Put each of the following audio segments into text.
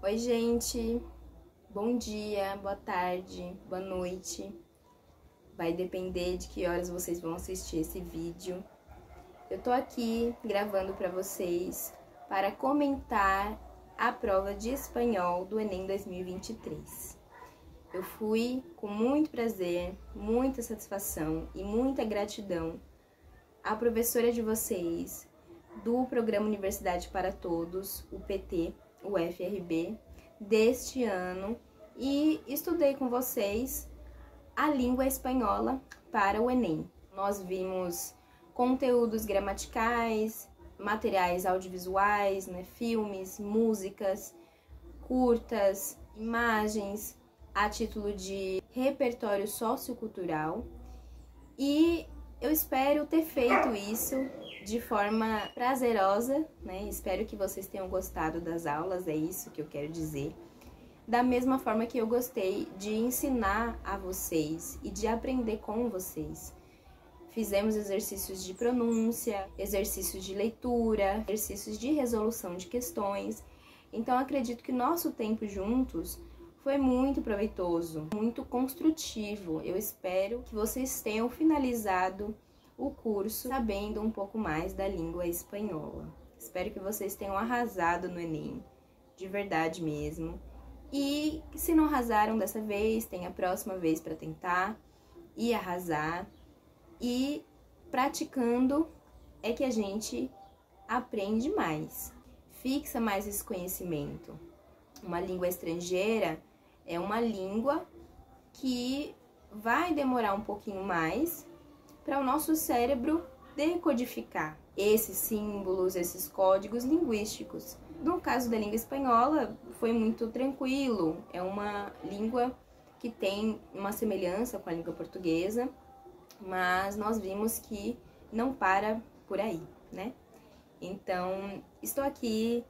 Oi, gente. Bom dia, boa tarde, boa noite. Vai depender de que horas vocês vão assistir esse vídeo. Eu tô aqui gravando para vocês para comentar a prova de espanhol do Enem 2023. Eu fui com muito prazer, muita satisfação e muita gratidão à professora de vocês do Programa Universidade para Todos, o PT, o FRB, deste ano, e estudei com vocês a língua espanhola para o Enem. Nós vimos conteúdos gramaticais, materiais audiovisuais, filmes, músicas, curtas, imagens, a título de repertório sociocultural, e eu espero ter feito isso de forma prazerosa, Espero que vocês tenham gostado das aulas, é isso que eu quero dizer. Da mesma forma que eu gostei de ensinar a vocês e de aprender com vocês. Fizemos exercícios de pronúncia, exercícios de leitura, exercícios de resolução de questões. Então, acredito que nosso tempo juntos foi muito proveitoso, muito construtivo. Eu espero que vocês tenham finalizado o curso sabendo um pouco mais da língua espanhola. Espero que vocês tenham arrasado no Enem, de verdade mesmo. E se não arrasaram dessa vez, tem a próxima vez para tentar e arrasar. E praticando é que a gente aprende mais, fixa mais esse conhecimento. Uma língua estrangeira é uma língua que vai demorar um pouquinho mais para o nosso cérebro decodificar esses símbolos, esses códigos linguísticos. No caso da língua espanhola, foi muito tranquilo. É uma língua que tem uma semelhança com a língua portuguesa, mas nós vimos que não para por aí, Então, estou aqui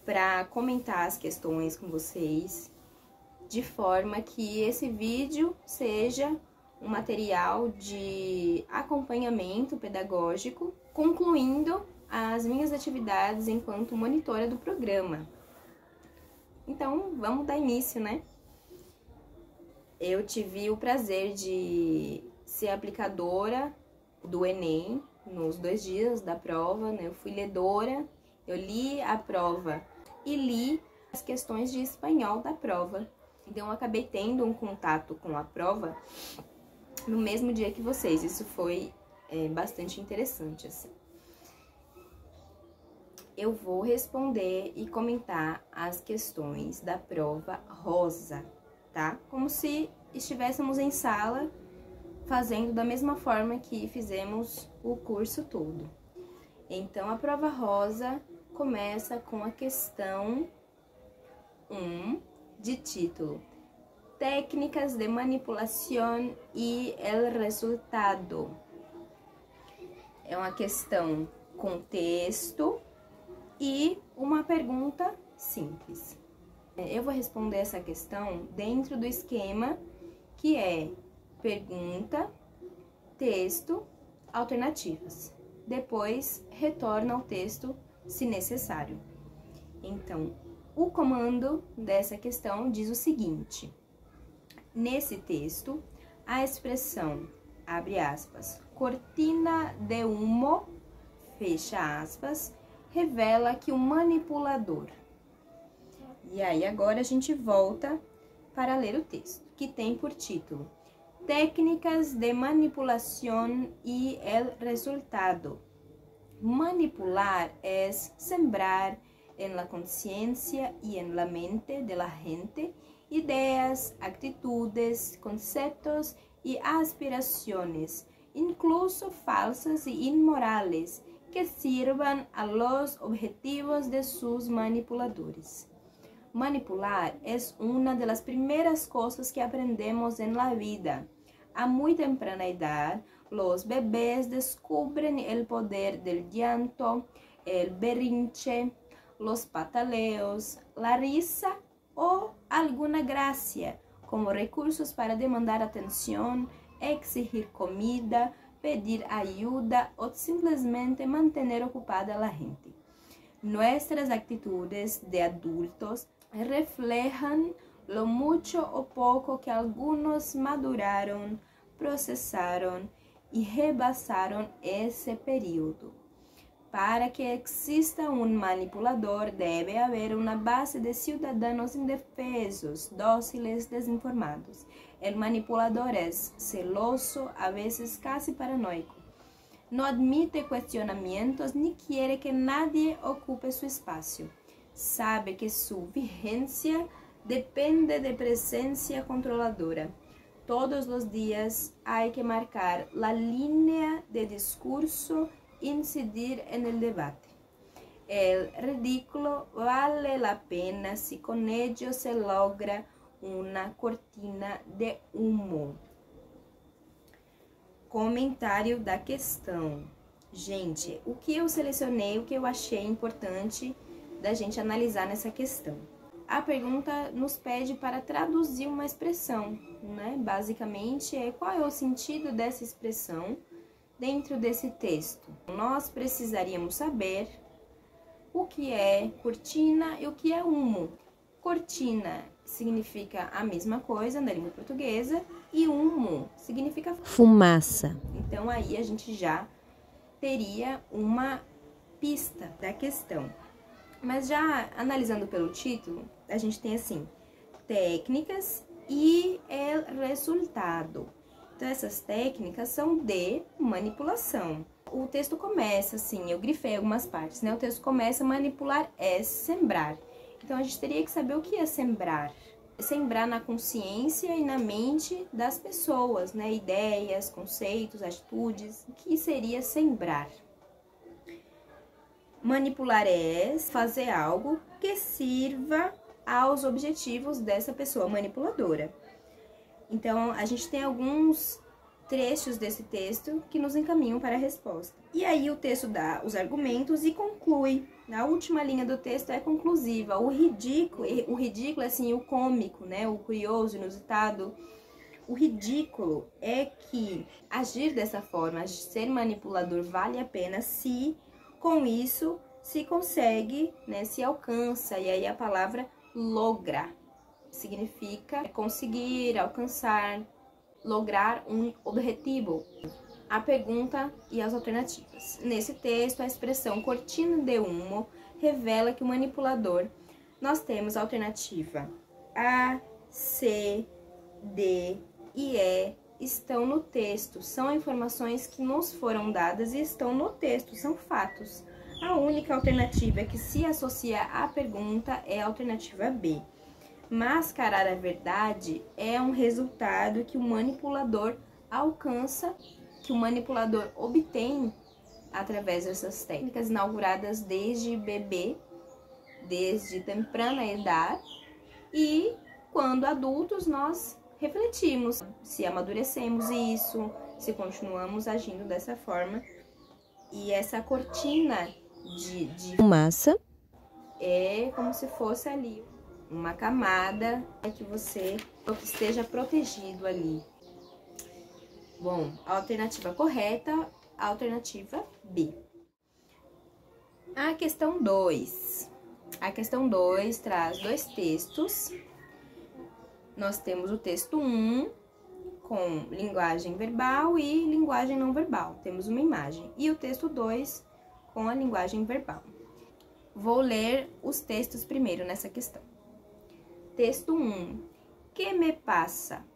para comentar as questões com vocês, de forma que esse vídeo seja um material de acompanhamento pedagógico, concluindo as minhas atividades enquanto monitora do programa. Então, vamos dar início, Eu tive o prazer de ser aplicadora do Enem nos 2 dias da prova, Eu fui ledora, eu li a prova e li as questões de espanhol da prova. Então, eu acabei tendo um contato com a prova no mesmo dia que vocês. Isso foi bastante interessante, assim. Eu vou responder e comentar as questões da prova rosa, tá? Como se estivéssemos em sala, fazendo da mesma forma que fizemos o curso todo. Então, a prova rosa começa com a questão 1, de título: Técnicas de manipulación y el resultado. É uma questão com texto e uma pergunta simples. Eu vou responder essa questão dentro do esquema que é pergunta, texto, alternativas. Depois, retorna ao texto se necessário. Então, o comando dessa questão diz o seguinte: nesse texto, a expressão, abre aspas, cortina de humo, fecha aspas, revela que o manipulador. E aí, agora a gente volta para ler o texto, que tem por título Técnicas de manipulación y el resultado. Manipular es sembrar en la conciencia y en la mente de la gente ideas, actitudes, conceptos y aspiraciones, incluso falsas y inmorales, que sirvan a los objetivos de sus manipuladores. Manipular es una de las primeras cosas que aprendemos en la vida. A muy temprana edad, los bebés descubren el poder del llanto, el berrinche, los pataleos, la risa o alguna gracia como recursos para demandar atención, exigir comida, pedir ayuda o simplesmente mantener ocupada a la gente. Nuestras actitudes de adultos reflejan lo mucho o poco que algunos maduraron, procesaron y rebasaron ese período. Para que exista un manipulador, debe haber una base de ciudadanos indefensos, dóciles, desinformados. El manipulador es celoso, a veces casi paranoico. No admite cuestionamientos ni quiere que nadie ocupe su espacio. Sabe que su vigencia depende de presencia controladora. Todos los días hay que marcar la línea de discurso, incidir en el debate. El ridículo vale la pena si con ello se logra una cortina de humo. Comentário da questão. Gente, o que eu selecionei, o que eu achei importante da gente analisar nessa questão? A pergunta nos pede para traduzir uma expressão, né? Basicamente, qual é o sentido dessa expressão dentro desse texto? Nós precisaríamos saber o que é cortina e o que é humo. Cortina significa a mesma coisa na língua portuguesa e humo significa fumaça. Então aí a gente já teria uma pista da questão. Mas já analisando pelo título, a gente tem assim, técnicas e el resultado. Então essas técnicas são de manipulação. O texto começa assim, eu grifei algumas partes, né? O texto começa, manipular é sembrar. Então a gente teria que saber o que é sembrar. Sembrar na consciência e na mente das pessoas, né? Ideias, conceitos, atitudes. O que seria sembrar? Manipular é fazer algo que sirva aos objetivos dessa pessoa manipuladora. Então, a gente tem alguns trechos desse texto que nos encaminham para a resposta. E aí o texto dá os argumentos e conclui. Na última linha do texto é conclusiva. O ridículo assim, o cômico, né? O curioso, inusitado. O ridículo é que agir dessa forma, ser manipulador, vale a pena se com isso se consegue, né? Se alcança. E aí a palavra logra significa conseguir, alcançar, lograr um objetivo. A pergunta e as alternativas. Nesse texto, a expressão cortina de humo revela que o manipulador, nós temos a alternativa A, C, D e E estão no texto. São informações que nos foram dadas e estão no texto, são fatos. A única alternativa que se associa à pergunta é a alternativa B. Mascarar a verdade é um resultado que o manipulador alcança, que o manipulador obtém através dessas técnicas inauguradas desde bebê, desde temprana idade, e quando adultos nós refletimos se amadurecemos isso, se continuamos agindo dessa forma. E essa cortina de fumaça é como se fosse ali uma camada que você esteja protegido ali. Bom, a alternativa correta, a alternativa B. A questão 2. A questão 2 traz dois textos. Nós temos o texto 1, com linguagem verbal e linguagem não verbal. Temos uma imagem. E o texto 2, com a linguagem verbal. Vou ler os textos primeiro nessa questão. Texto 1. ¿Qué me pasa?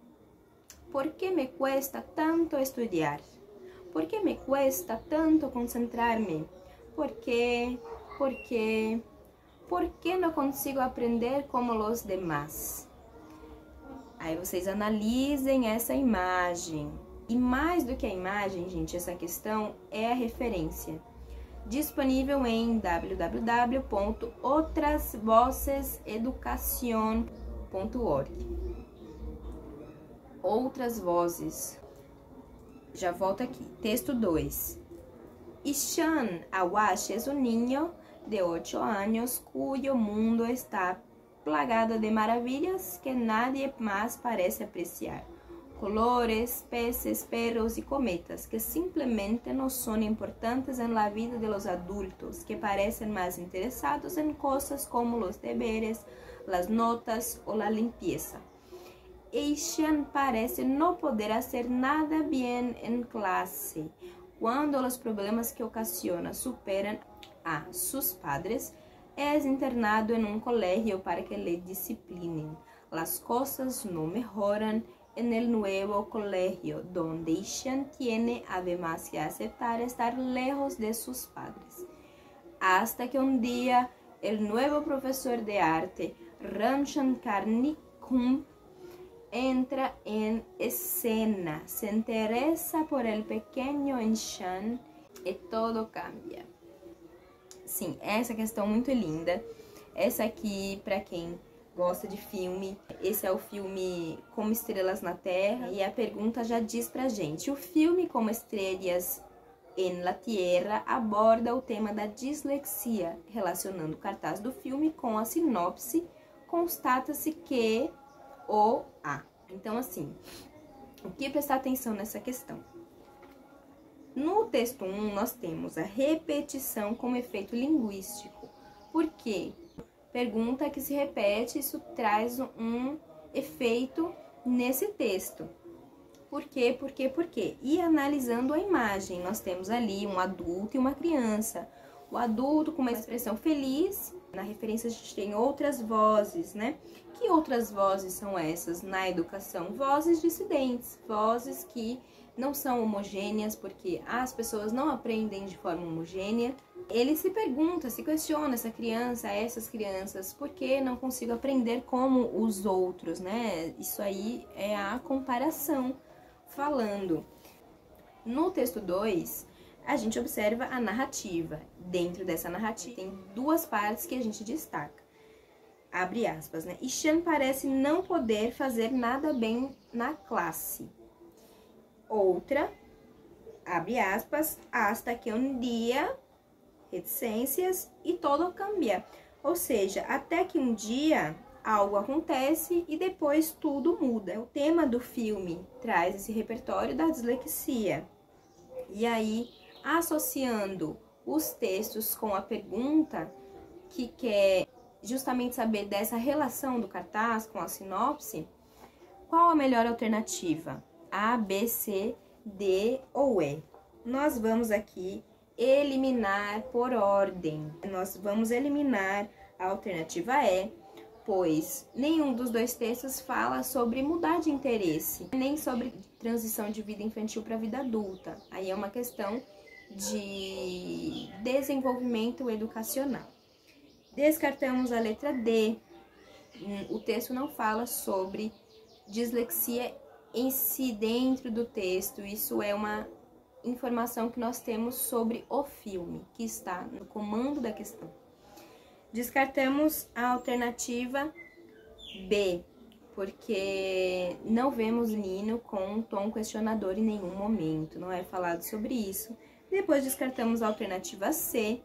¿Por qué me cuesta tanto estudiar? ¿Por qué me cuesta tanto concentrarme? ¿Por qué? ¿Por qué? ¿Por qué no consigo aprender como los demás? Aí vocês analisem essa imagem. E mais do que a imagem, gente, essa questão é a referência. Disponível em www.outrasvoceseducacion.org. Outras vozes. Já volto aqui. Texto 2. Ishan Awash es un niño de 8 años cuyo mundo está plagado de maravillas que nadie más parece apreciar. Colores, peces, perros y cometas que simplemente no son importantes en la vida de los adultos, que parecen más interesados en cosas como los deberes, las notas o la limpieza. Xian parece no poder hacer nada bien en clase. Cuando los problemas que ocasiona superan a sus padres, es internado en un colegio para que le disciplinen. Las cosas no mejoran en el nuevo colegio, donde Xian tiene además que aceptar estar lejos de sus padres. Hasta que un día el nuevo profesor de arte, Ramchankar Nikum, entra en escena, se interesa por el pequeno Xian e todo cambia. Sim, essa questão muito linda. Essa aqui, para quem gosta de filme, esse é o filme Como Estrelas na Terra, e a pergunta já diz pra gente: o filme Como Estrelas en la Tierra aborda o tema da dislexia, relacionando o cartaz do filme com a sinopse, constata-se que o A. Então, assim, o que prestar atenção nessa questão? No texto 1, nós temos a repetição como efeito linguístico. Por quê? Pergunta que se repete, isso traz um efeito nesse texto. Por quê? Por quê? Por quê? E analisando a imagem, nós temos ali um adulto e uma criança. O adulto com uma expressão feliz, na referência a gente tem outras vozes, né? Que outras vozes são essas na educação? Vozes dissidentes, vozes que não são homogêneas, porque as pessoas não aprendem de forma homogênea. Ele se pergunta, se questiona, essas crianças, por que não consigo aprender como os outros, né? Isso aí é a comparação falando. No texto 2, a gente observa a narrativa. Dentro dessa narrativa, tem duas partes que a gente destaca. Abre aspas, né? Xian parece não poder fazer nada bem na classe. Outra, abre aspas, hasta que um dia, reticências, e todo cambia. Ou seja, até que um dia algo acontece e depois tudo muda. O tema do filme traz esse repertório da dislexia. E aí, associando os textos com a pergunta, que quer justamente saber dessa relação do cartaz com a sinopse, qual a melhor alternativa? A, B, C, D ou E? Nós vamos aqui eliminar por ordem. Nós vamos eliminar a alternativa E, pois nenhum dos dois textos fala sobre mudar de interesse, nem sobre transição de vida infantil para a vida adulta. Aí é uma questão de desenvolvimento educacional. Descartamos a letra D. O texto não fala sobre dislexia em si dentro do texto. Isso é uma informação que nós temos sobre o filme, que está no comando da questão. Descartamos a alternativa B, porque não vemos Nino com um tom questionador em nenhum momento, não é falado sobre isso. Depois descartamos a alternativa C,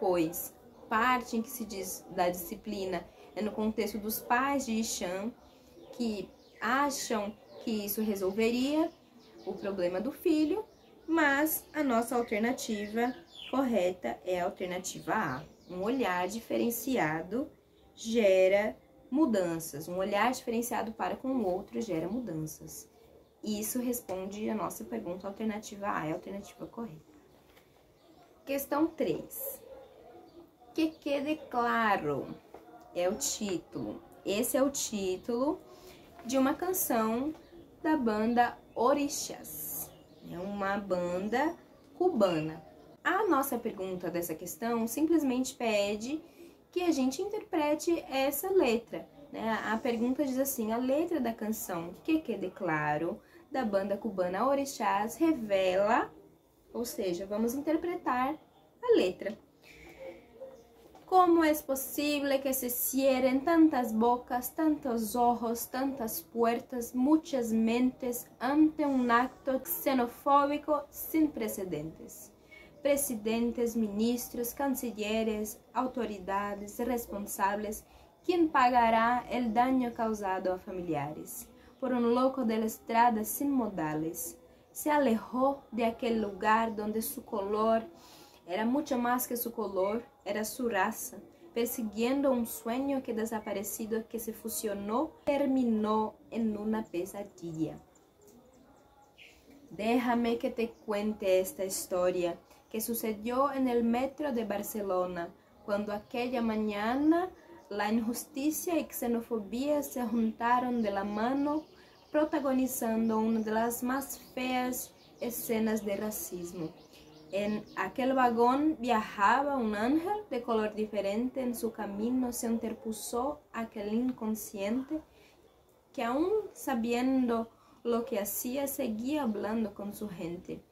pois parte em que se diz da disciplina é no contexto dos pais de Xian, que acham que isso resolveria o problema do filho, mas a nossa alternativa correta é a alternativa A. Um olhar diferenciado gera mudanças. Um olhar diferenciado para com o outro gera mudanças. Isso responde a nossa pergunta, a alternativa A é a alternativa correta. Questão 3. Que quede claro é o título. Esse é o título de uma canção da banda Orixás. É uma banda cubana. A nossa pergunta dessa questão simplesmente pede que a gente interprete essa letra, né? A pergunta diz assim: a letra da canção Que Quede Claro, da banda cubana Orixás, revela, ou seja, vamos interpretar a letra. Como é possível que se cierren tantas bocas, tantos ojos, tantas puertas, muchas mentes ante un acto xenofóbico sin precedentes? Presidentes, ministros, cancilleres, autoridades responsables, ¿quién pagará el daño causado a familiares? Por un loco de la estrada sin modales. Se alejó de aquel lugar donde su color era mucho más que su color, era su raza. persiguiendo un sueño que desaparecido que se fusionó, terminó en una pesadilla. Déjame que te cuente esta historia que sucedió en el metro de Barcelona, cuando aquella mañana la injusticia y xenofobia se juntaron de la mano, protagonizando una de las más feas escenas de racismo. En aquel vagón viajaba un ángel de color diferente. En su camino se interpuso aquel inconsciente que, aún sabiendo lo que hacía, seguía hablando con su gente.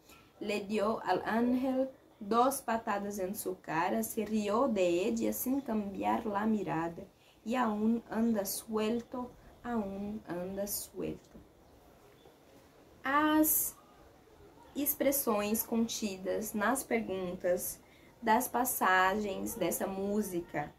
Le dio al ángel 2 patadas en su cara, se rió de ella sin cambiar la mirada, y aún anda suelto, aún anda suelto. As expressões contidas nas perguntas das passagens dessa música,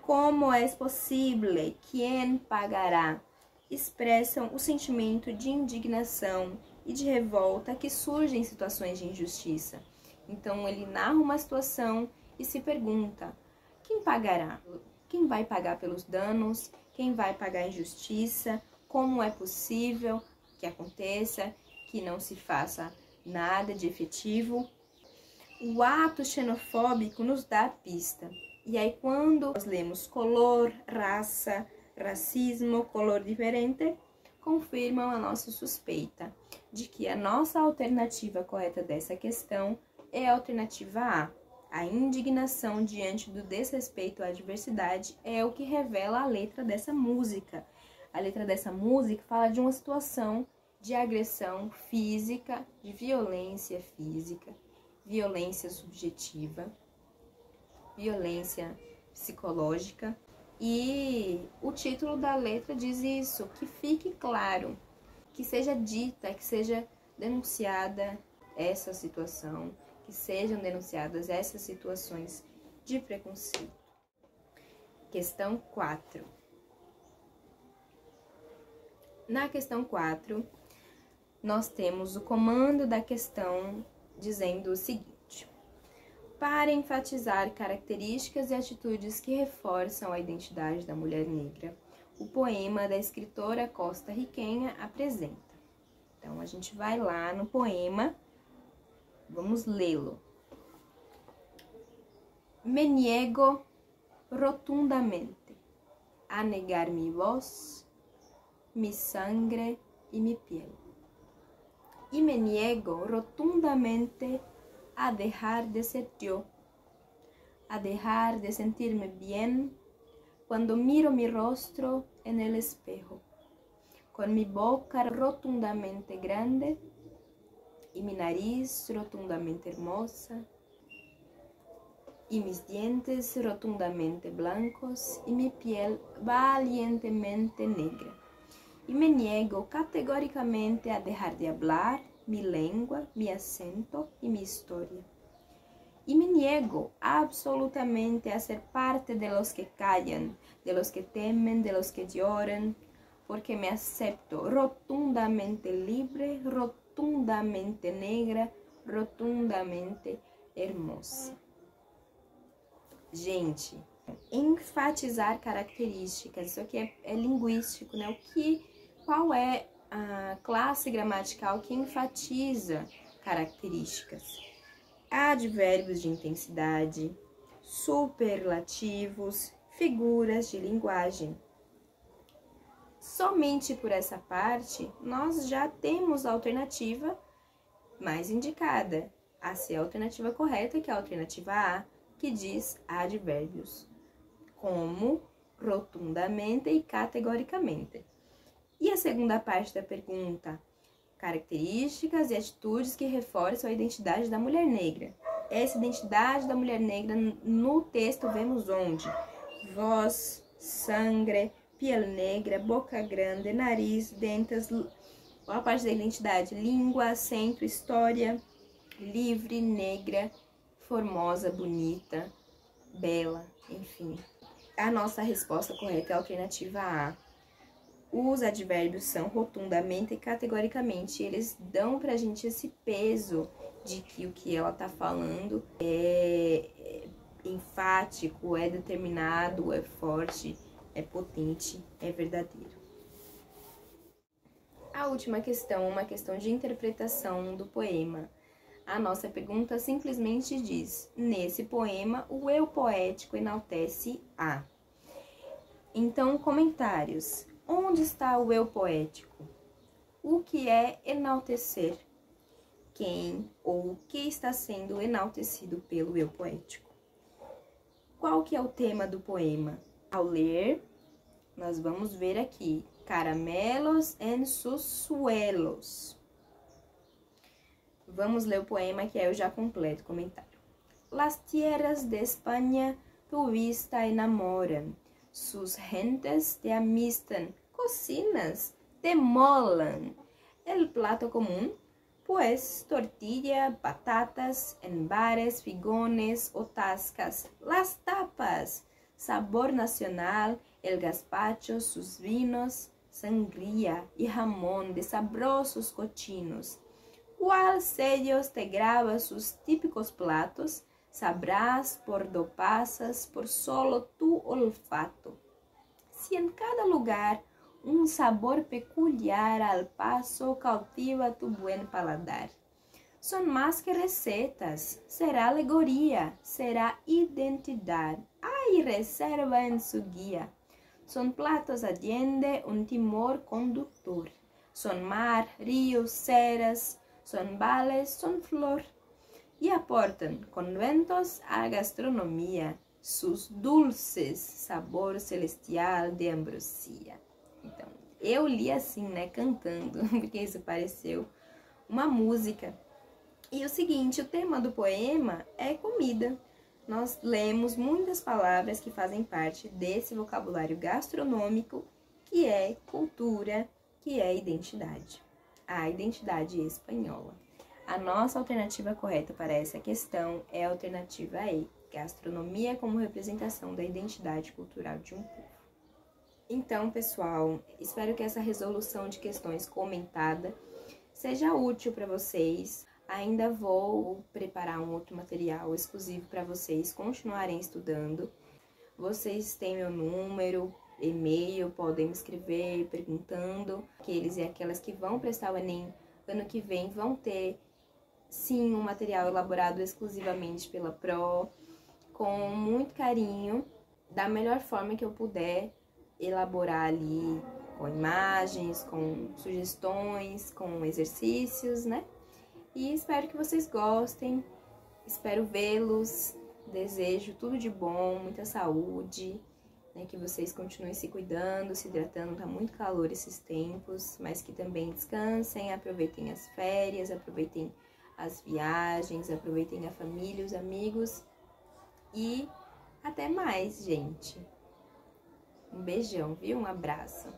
como é possível, quem pagará, expressam o sentimento de indignação e de revolta que surge em situações de injustiça. Então ele narra uma situação e se pergunta: quem pagará? Quem vai pagar pelos danos? Quem vai pagar a injustiça? Como é possível que aconteça, que não se faça nada de efetivo? O ato xenofóbico nos dá a pista. E aí, quando nós lemos color, raça, racismo, color diferente, confirmam a nossa suspeita de que a nossa alternativa correta dessa questão é a alternativa A. A indignação diante do desrespeito à diversidade é o que revela a letra dessa música. A letra dessa música fala de uma situação de agressão física, de violência física, violência subjetiva, violência psicológica. E o título da letra diz isso, que fique claro, que seja dita, que seja denunciada essa situação, que sejam denunciadas essas situações de preconceito. Questão 4. Na questão 4, nós temos o comando da questão dizendo o seguinte: para enfatizar características e atitudes que reforçam a identidade da mulher negra, o poema da escritora costarriquenha apresenta. Então, a gente vai lá no poema, vamos lê-lo. Me niego rotundamente a negar mi voz, mi sangre y mi piel. Y me niego rotundamente a dejar de ser yo, a dejar de sentirme bien cuando miro mi rostro en el espejo, con mi boca rotundamente grande y mi nariz rotundamente hermosa, y mis dientes rotundamente blancos y mi piel valientemente negra. Y me niego categóricamente a dejar de hablar mi lengua, mi acento y mi historia. Y me niego absolutamente a ser parte de los que callan, de los que temen, de los que lloran, porque me acepto rotundamente libre, rotundamente negra, rotundamente hermosa. Gente, enfatizar características, isso aqui é linguístico, né? Qual é a classe gramatical que enfatiza características? Advérbios de intensidade, superlativos, figuras de linguagem. Somente por essa parte, nós já temos a alternativa mais indicada, a ser a alternativa correta, que é a alternativa A, que diz advérbios, como rotundamente e categoricamente. E a segunda parte da pergunta, características e atitudes que reforçam a identidade da mulher negra. Essa identidade da mulher negra no texto vemos onde? Voz, sangre, piel negra, boca grande, nariz, dentes, a parte da identidade, língua, acento, história, livre, negra, formosa, bonita, bela, enfim. A nossa resposta correta é a alternativa A. Os advérbios são rotundamente e categoricamente, eles dão pra gente esse peso de que o que ela tá falando enfático, é determinado, é forte, é potente, é verdadeiro. A última questão, uma questão de interpretação do poema. A nossa pergunta simplesmente diz: nesse poema, o eu poético enaltece a. Então, comentários. Onde está o eu poético? O que é enaltecer? Quem ou o que está sendo enaltecido pelo eu poético? Qual que é o tema do poema? Ao ler, nós vamos ver aqui, caramelos en sus suelos. Vamos ler o poema que aí eu já completo o comentário. Las tierras de España tu vista enamoran, sus gentes te amistan, cocinas te molan. El plato común, pues tortilla, patatas, en bares, figones o tascas, las tapas, sabor nacional, el gazpacho, sus vinos, sangría y jamón de sabrosos cochinos. Cual sellos te graba sus típicos platos, sabrás por do pasas por solo tu olfato. Si en cada lugar un sabor peculiar al paso cautiva tu buen paladar. Son más que recetas, será alegoría, será identidad, hay reserva en su guía. Son platos allende un timor conductor, son mar, ríos, ceras, son vales, son flor, y aportan conventos a gastronomía, sus dulces sabor celestial de ambrosia. Então, eu li assim, né, cantando, porque isso pareceu uma música. E o seguinte, o tema do poema é comida. Nós lemos muitas palavras que fazem parte desse vocabulário gastronômico, que é cultura, que é identidade. A identidade espanhola. A nossa alternativa correta para essa questão é a alternativa E, gastronomia como representação da identidade cultural de um povo. Então, pessoal, espero que essa resolução de questões comentada seja útil para vocês. Ainda vou preparar um outro material exclusivo para vocês continuarem estudando. Vocês têm meu número, e-mail, podem me escrever perguntando. Aqueles e aquelas que vão prestar o Enem ano que vem vão ter, sim, um material elaborado exclusivamente pela Pro, com muito carinho, da melhor forma que eu puder elaborar ali, com imagens, com sugestões, com exercícios, né? E espero que vocês gostem, espero vê-los, desejo tudo de bom, muita saúde, né? Que vocês continuem se cuidando, se hidratando, tá muito calor esses tempos, mas que também descansem, aproveitem as férias, aproveitem as viagens, aproveitem a família, os amigos e até mais, gente. Um beijão, viu? Um abraço.